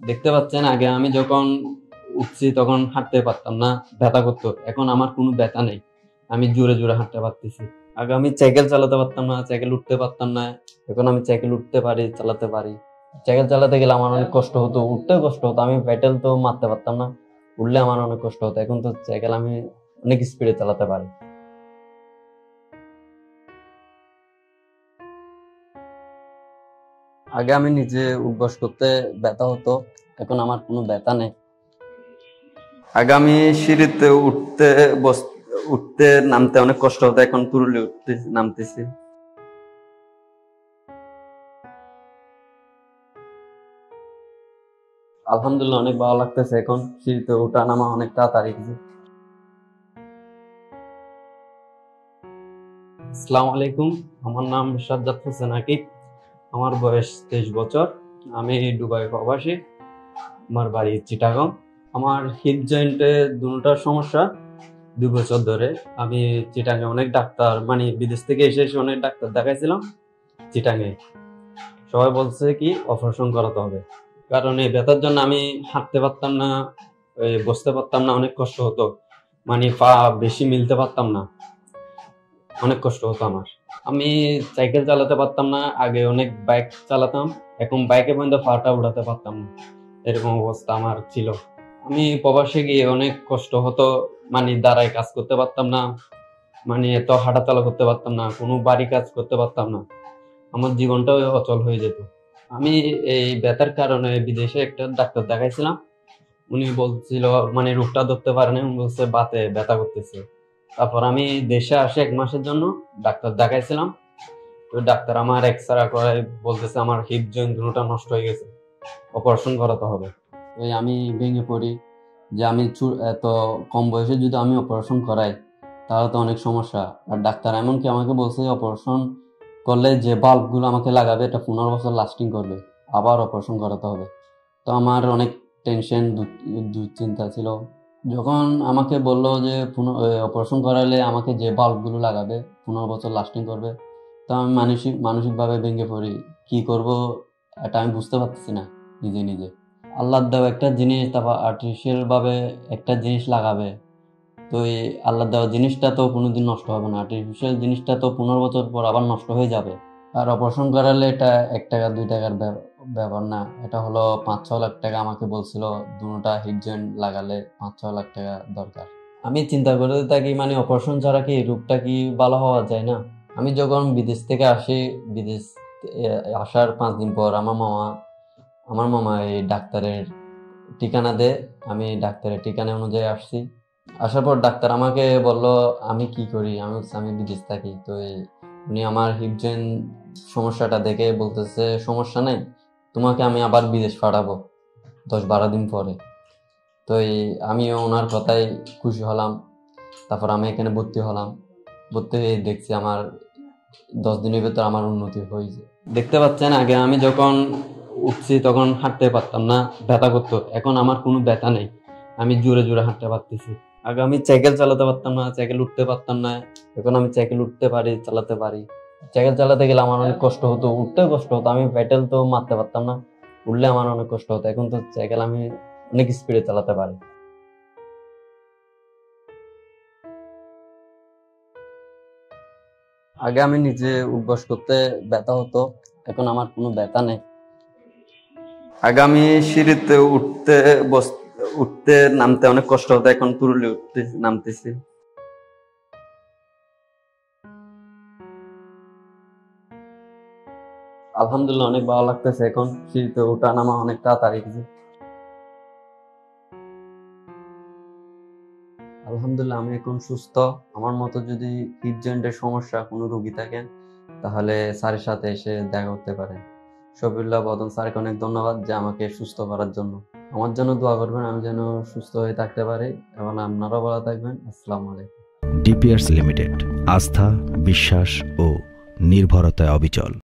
দেখতে পাচ্ছেন, আগে আমি যখন উঠছি তখন হাঁটতে পারতাম না, ব্যথা করতো। এখন আমার কোনো ব্যথা নেই, আমি জোরে জোরে হাঁটতে পারতেছি। আগে আমি সাইকেল চালাতে পারতাম না, সাইকেল উঠতে পারতাম না, এখন আমি সাইকেল উঠতে পারি, চালাতে পারি। সাইকেল চালাতে গেলে আমার অনেক কষ্ট হতো, উঠতেও কষ্ট হতো, আমি প্যাডেল তো মারতে পারতাম না, উঠলে আমার অনেক কষ্ট হতো। এখন তো সাইকেল আমি অনেক স্পিডে চালাতে পারি। আগে আমি নিজে উঠবস করতে ব্যথা হতো, এখন আমার কোনো ব্যথা নেই। আগে আমি সিঁড়িতে উঠতে নামতে অনেক কষ্ট হতো, এখন তুরুলে উঠতে নামতেছি। আলহামদুলিল্লাহ, অনেক ভালো লাগতেছে, এখন সিঁড়িতে ওঠা নামা অনেক তাড়াতাড়ি হয়েছে। আসসালামু আলাইকুম, আমার নাম সাজ্জাদ হোসেন আকিব, আমার বয়স 23 বছর, আমি দুবাই প্রবাসী, আমার বাড়ি চিটাগং। আমার হিপ জয়েন্টে দুটার সমস্যা 2 বছর ধরে। আমি চিটাঙে অনেক ডাক্তার, মানে বিদেশ থেকে এসে অনেক ডাক্তার দেখাইছিলাম চিটাঙে। সবাই বলছে কি অপারেশন করাতে হবে, কারণ এই ব্যথার জন্য আমি হাঁটতে পারতাম না, বসতে পারতাম না, অনেক কষ্ট হতো, মানে পা বেশি মিলতে পারতাম না, অনেক কষ্ট হতো আমার। আমি সাইকেল চালাতে পারতাম না, আগে অনেক বাইক চালাতাম, এখন বাইকে পর্যন্ত পাটা উঠাতে পারতাম না, এরকম অবস্থা আমার ছিল। আমি প্রবাসে গিয়ে অনেক কষ্ট হতো, মানে দাঁড়ায় কাজ করতে পারতাম না, মানে এত হাঁটাচলা করতে পারতাম না, কোনো বাড়ি কাজ করতে পারতাম না, আমার জীবনটাও অচল হয়ে যেত। আমি এই ব্যথার কারণে বিদেশে একটা ডাক্তার দেখাইছিলাম, উনি বলছিল মানে রোগটা ধরতে পারে না, উনি বলছে বাতে ব্যথা করতেছে। তারপর আমি দেশে আসে 1 মাসের জন্য ডাক্তার দেখাইছিলাম, তো ডাক্তার আমার এক্সরে করে বলতেছে আমার হিপ জয়েন্ট দুটোটা নষ্ট হয়ে গেছে, অপারেশন করাতে হবে। ওই আমি ভেঙে পড়ি যে আমি এত কম বয়সে যদি আমি অপারেশন করাই তাহলে তো অনেক সমস্যা। আর ডাক্তার এমনকি আমাকে বলছে অপারেশন করলে যে বাল্বগুলো আমাকে লাগাবে এটা 15 বছর লাস্টিং করবে, আবার অপারেশন করাতে হবে। তো আমার অনেক টেনশন, দুশ্চিন্তা ছিল। যখন আমাকে বললো যে অপারেশন করালে আমাকে যে বাল্বগুলো লাগাবে 15 বছর লাস্টিং করবে, তো আমি মানসিকভাবে ভেঙে পড়ি। কি করব এটা আমি বুঝতে পারতেছি না নিজে নিজে। আল্লাহর দেওয়া একটা জিনিস, তারপর আর্টিফিশিয়াল ভাবে একটা জিনিস লাগাবে, তো এই আল্লাহর দেওয়া জিনিসটা তো কোনোদিন নষ্ট হবে না, আর্টিফিশিয়াল জিনিসটা তো 15 বছর পর আবার নষ্ট হয়ে যাবে। আর অপারেশন করালে এটা 1 টাকা 2 টাকার ব্যাপার না, এটা হলো 5-6 লাখ টাকা আমাকে বলছিল। দুটা হিপ জয়েন্ট লাগালে 5-6 লাখ টাকা দরকার। আমি চিন্তা করে থাকি মানে অপারেশন ছাড়া কি রোগটা কি ভালো হওয়া যায় না। আমি যখন বিদেশ থেকে আসি, বিদেশ আসার 5 দিন পর আমার মামা এই ডাক্তারের ঠিকানা দেয়, আমি ডাক্তারের ঠিকানা অনুযায়ী আসছি। আসার পর ডাক্তার আমাকে বলল আমি কি করি, আমি বিদেশ থাকি। তো উনি আমার হিপ জয়েন্ট সমস্যাটা দেখে বলতেছে সমস্যা নেই, তোমাকে আমি আবার বিদেশ পাঠাবো 10-12 দিন পরে। তো আমিও ওনার কথায় খুশি হলাম। তারপর আমি এখানে ভর্তি হলাম, ভর্তি হয়ে দেখছি আমার 10 দিনের ভেতর আমার উন্নতি হয়েছে। দেখতে পাচ্ছেন, আগে আমি যখন উঠছি তখন হাঁটতে পারতাম না, ব্যথা করতো, এখন আমার কোনো ব্যথা নেই, আমি জোরে জোরে হাঁটতে পারতেছি। আগে আমি সাইকেল চালাতে পারতাম না, সাইকেল উঠতে পারতাম না, এখন আমি সাইকেল উঠতে পারি, চালাতে পারি। সাইকেল চালাতে গেলে আমার অনেক কষ্ট হতো, উঠতেও কষ্ট হতো, আমি প্যাডেল তো মারতে পারতাম না, উঠলে আমার অনেক কষ্ট হতো। এখন তো সাইকেল আমি অনেক স্পিডে চালাতে পারি। আগে আমি নিজে উঠবস করতে ব্যথা হতো, এখন আমার কোনো ব্যথা নেই। আগে আমি সিঁড়িতে উঠতে নামতে অনেক কষ্ট হতো, এখন তুরুলে উঠতে নামতেছি। আলহামদুলিল্লাহ, অনেক ভালো লাগতেছে, এখন সিঁড়িতে ওঠা নামা অনেক তাড়াতাড়ি হয়েছে। আলহামদুলিল্লাহ, আমি এখন সুস্থ। আমার মতো যদি হিপ জয়েন্টের সমস্যা কোনো রোগী থাকেন তাহলে স্যারের সাথে এসে দেখা করতে পারেন। শফিউল্লাহ বদন স্যারকে অনেক ধন্যবাদ যে আমাকে সুস্থ করার জন্য। আমার জন্য দোয়া করবেন, আমি যেন সুস্থ হয়ে থাকতে পারি, এবং আপনারাও ভালো থাকবেন। আসসালামু আলাইকুম। ডিপিয়ার্স লিমিটেড, আস্থা, বিশ্বাস ও নির্ভরতায় অবিচল।